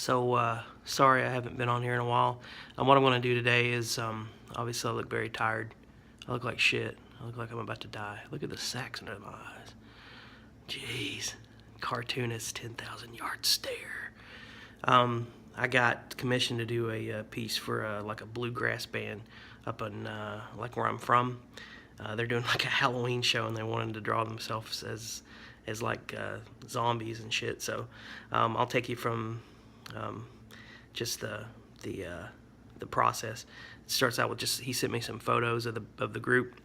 Sorry I haven't been on here in a while. What I'm going to do today is, obviously I look very tired. I look like shit. I look like I'm about to die. Look at the sacks under my eyes. Jeez. Cartoonist 10,000 yard stare. I got commissioned to do a piece for like a bluegrass band up in like where I'm from. They're doing like a Halloween show and they wanted to draw themselves as like zombies and shit. So I'll take you from just the process. It starts out with just he sent me some photos of the group,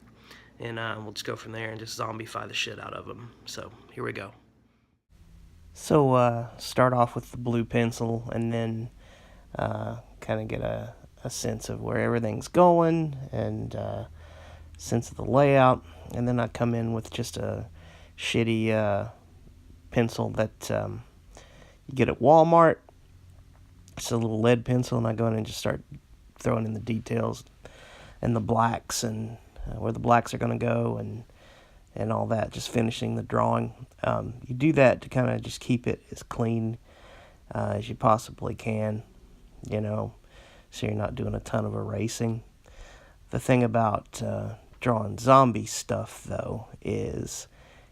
and we'll just go from there and just zombify the shit out of them. So here we go. So start off with the blue pencil, and then kind of get a sense of where everything's going and sense of the layout, and then I come in with just a shitty pencil that you get at Walmart. It's a little lead pencil, and I go in and just start throwing in the details and the blacks and where the blacks are going to go and all that, just finishing the drawing. You do that to kind of just keep it as clean as you possibly can, so you're not doing a ton of erasing. The thing about drawing zombie stuff, though, is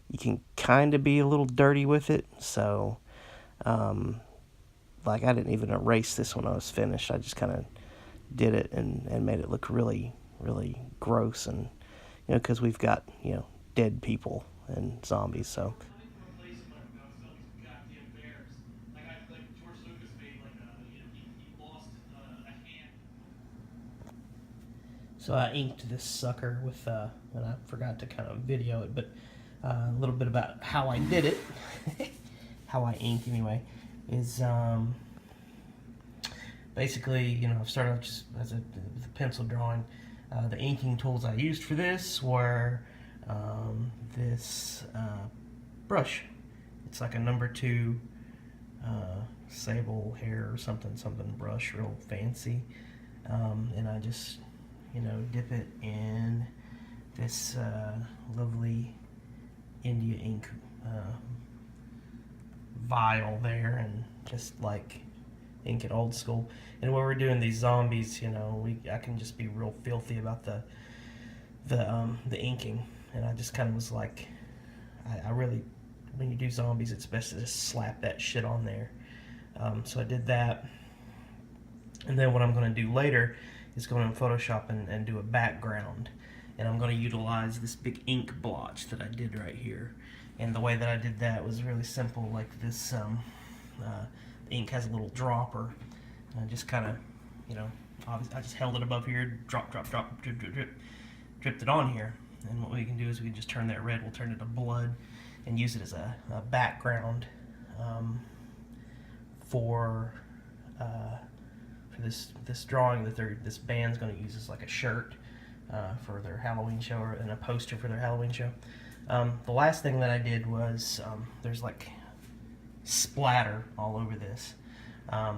you can kind of be a little dirty with it. So, like, I didn't even erase this when I was finished. I just kind of did it and made it look really, really gross. And, because we've got, dead people and zombies, so. So I inked this sucker with, and I forgot to kind of video it, but a little bit about how I did it, how I ink anyway, is basically, I've started off just as a pencil drawing. The inking tools I used for this were this brush. It's like a number 2 sable hair or something brush, real fancy, and I just dip it in this lovely India ink vial there, and just like ink it old school. And when we're doing these zombies, I can just be real filthy about the inking, and I just kind of was like, I really, when you do zombies, it's best to just slap that shit on there. So I did that, and then what I'm going to do later is go in Photoshop and do a background, and I'm going to utilize this big ink blotch that I did right here. And the way that I did that was really simple. Like this ink has a little dropper, and I just kind of, I just held it above here, drop, drip, dripped it on here. And what we can do is we can just turn that red, we'll turn it to blood, and use it as a background for this drawing that this band's going to use as like a shirt for their Halloween show, and a poster for their Halloween show. The last thing that I did was there's like splatter all over this. A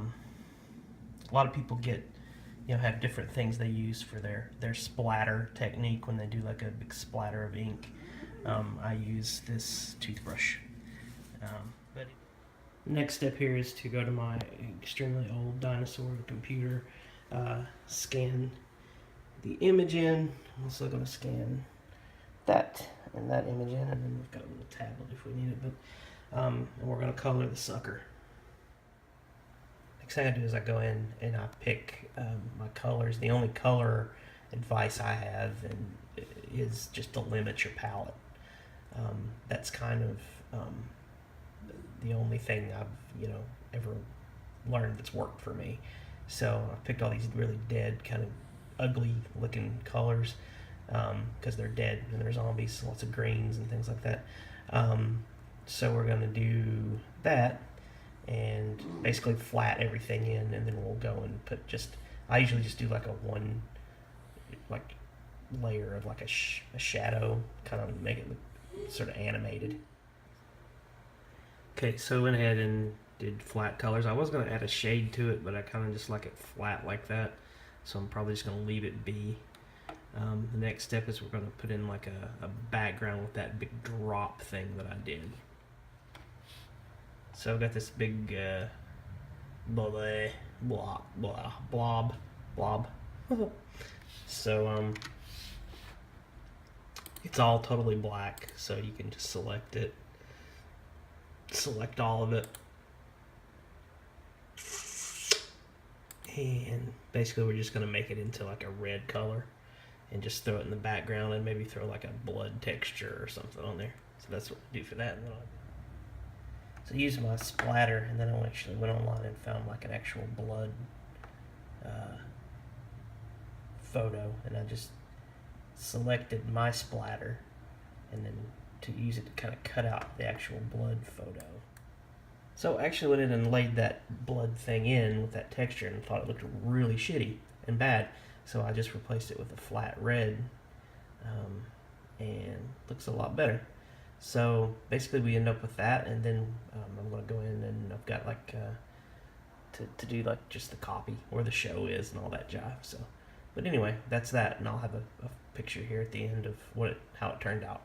lot of people have different things they use for their splatter technique when they do like a big splatter of ink. I use this toothbrush. But next step here is to go to my extremely old dinosaur computer, scan the image in. I'm also going to scan that and that image in, and then we've got a little tablet if we need it. But and we're going to color the sucker. Next thing I do is I go in and I pick my colors. The only color advice I have is just to limit your palette. That's kind of the only thing I've ever learned that's worked for me. So I picked all these really dead, kind of ugly looking colors because they're dead and they're zombies, lots of greens and things like that. So we're going to do that and basically flat everything in, and then we'll go and put I usually just do like a one layer of like a shadow, kind of make it look sort of animated. Okay, so I went ahead and did flat colors. I was going to add a shade to it, but I kind of just like it flat like that, so I'm probably just going to leave it be. The next step is we're going to put in like a background with that big drop thing that I did. So I've got this big blah, blah, blah, blob, blob. So, it's all totally black, so you can just select it, select all of it. And basically we're just going to make it into like a red color and just throw it in the background and maybe throw like a blood texture or something on there. So that's what we do for that. And then so I used my splatter, and then I actually went online and found like an actual blood photo, and I just selected my splatter and then to use it to kind of cut out the actual blood photo. So I actually went in and laid that blood thing in with that texture and thought it looked really shitty and bad. So I just replaced it with a flat red, and looks a lot better. So basically we end up with that, and then I'm going to go in and I've got like to do like just the copy where the show is and all that jive. So, but anyway, that's that, and I'll have a picture here at the end of how it turned out.